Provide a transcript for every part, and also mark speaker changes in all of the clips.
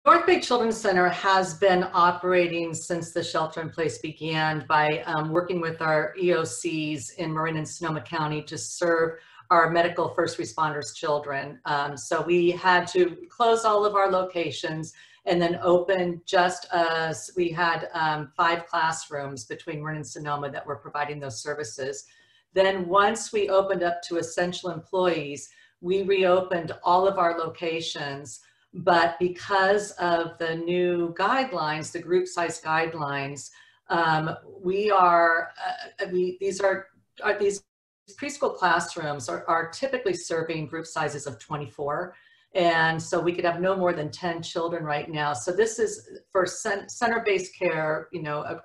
Speaker 1: North Bay Children's Center has been operating since the shelter in place began by working with our EOCs in Marin and Sonoma County to serve our medical first responders children. So we had to close all of our locations and then open just as we had 5 classrooms between Marin and Sonoma that were providing those services. Then once we opened up to essential employees, we reopened all of our locations. But because of the new guidelines, the group size guidelines, these preschool classrooms are typically serving group sizes of 24. And so we could have no more than 10 children right now. So this is for center-based care,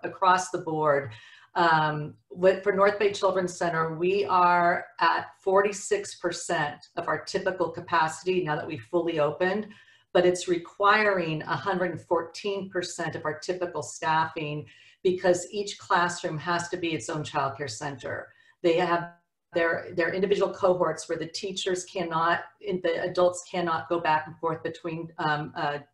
Speaker 1: across the board. For North Bay Children's Center, we are at 46% of our typical capacity now that we fully opened, but it's requiring 114% of our typical staffing because each classroom has to be its own child care center. They have their individual cohorts where the teachers cannot, the adults cannot go back and forth between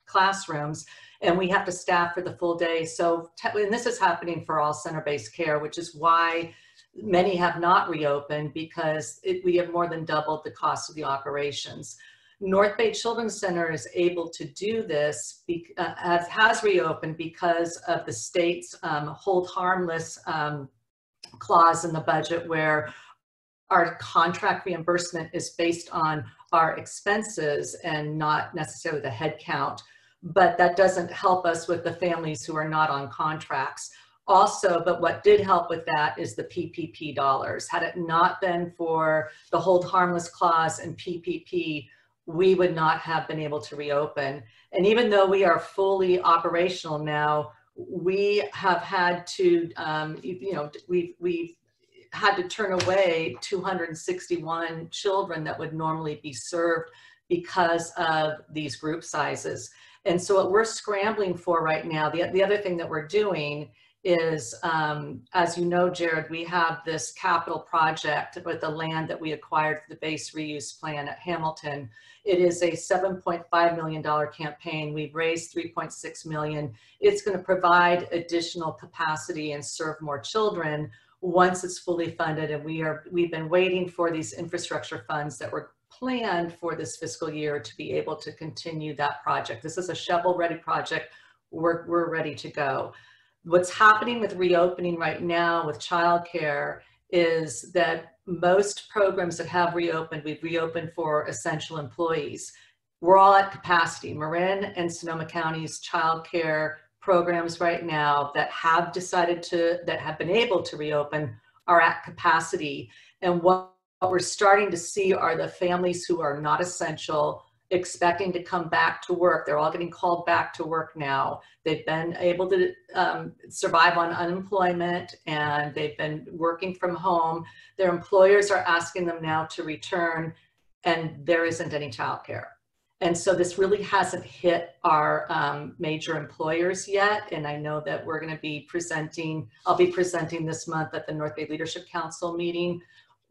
Speaker 1: classrooms, and we have to staff for the full day. So, and this is happening for all center-based care, which is why many have not reopened, because we have more than doubled the cost of the operations. North Bay Children's Center is able to do this, has reopened because of the state's hold harmless clause in the budget, where our contract reimbursement is based on our expenses and not necessarily the head count. But that doesn't help us with the families who are not on contracts. Also, but what did help with that is the PPP dollars. Had it not been for the hold harmless clause and PPP, we would not have been able to reopen. And even though we are fully operational now, we have had to, we've had to turn away 261 children that would normally be served because of these group sizes. And so what we're scrambling for right now, the other thing that we're doing is, as you know, Jared, we have this capital project with the land that we acquired for the base reuse plan at Hamilton. It is a $7.5 million campaign. We've raised $3.6 million. It's going to provide additional capacity and serve more children once it's fully funded. And we've been waiting for these infrastructure funds that were planned for this fiscal year to be able to continue that project. This is a shovel-ready project. We're ready to go. What's happening with reopening right now with childcare is that most programs that have reopened, we've reopened for essential employees. We're all at capacity. Marin and Sonoma County's childcare programs right now that have been able to reopen are at capacity. And what we're starting to see are the families who are not essential expecting to come back to work. They're all getting called back to work now. They've been able to survive on unemployment, and they've been working from home. Their employers are asking them now to return, and there isn't any childcare. And so this really hasn't hit our major employers yet. And I know that we're going to be presenting, I'll be presenting this month at the North Bay Leadership Council meeting,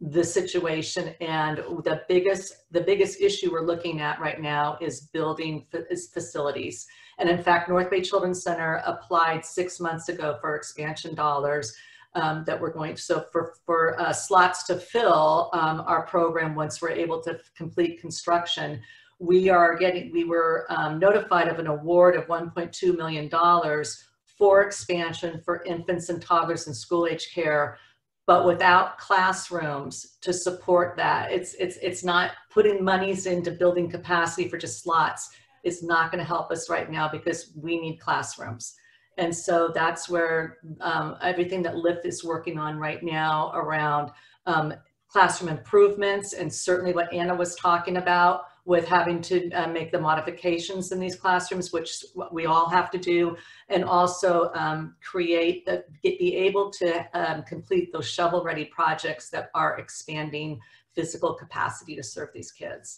Speaker 1: the situation. And the biggest issue we're looking at right now is building facilities. And in fact, North Bay Children's Center applied 6 months ago for expansion dollars that we're going to, so for slots to fill our program once we're able to complete construction. We were notified of an award of $1.2 million for expansion for infants and toddlers and school age care, but without classrooms to support that. It's not putting monies into building capacity for just slots. It's not going to help us right now because we need classrooms. And so that's where everything that LIFT is working on right now around classroom improvements, and certainly what Anna was talking about with having to make the modifications in these classrooms, which we all have to do, and also be able to complete those shovel-ready projects that are expanding physical capacity to serve these kids.